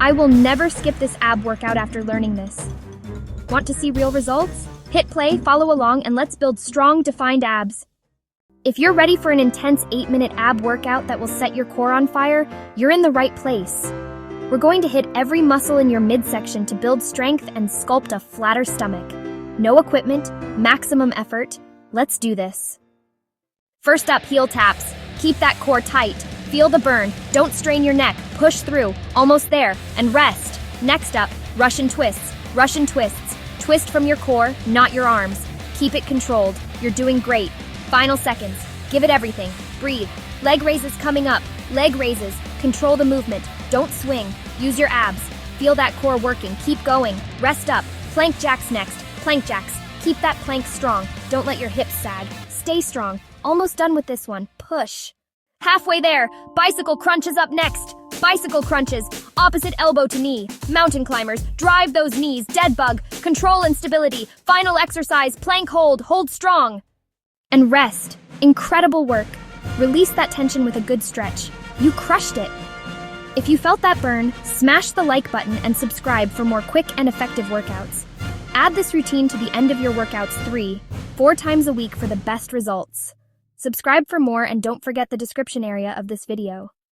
I will never skip this ab workout after learning this. Want to see real results? Hit play, follow along, and let's build strong, defined abs. If you're ready for an intense 8-minute ab workout that will set your core on fire, you're in the right place. We're going to hit every muscle in your midsection to build strength and sculpt a flatter stomach. No equipment, maximum effort. Let's do this. First up, heel taps. Keep that core tight. Feel the burn. Don't strain your neck. Push through. Almost there. And rest. Next up, Russian twists. Russian twists. Twist from your core, not your arms. Keep it controlled. You're doing great. Final seconds. Give it everything. Breathe. Leg raises coming up. Leg raises. Control the movement. Don't swing. Use your abs. Feel that core working. Keep going. Rest up. Plank jacks next. Plank jacks. Keep that plank strong. Don't let your hips sag. Stay strong. Almost done with this one. Push. Halfway there. Bicycle crunches up next. Bicycle crunches. Opposite elbow to knee. Mountain climbers. Drive those knees. Dead bug. Control and stability. Final exercise. Plank hold. Hold strong. And rest. Incredible work. Release that tension with a good stretch. You crushed it. If you felt that burn, smash the like button and subscribe for more quick and effective workouts. Add this routine to the end of your workouts 3-4 times a week for the best results. Subscribe for more and don't forget the description area of this video.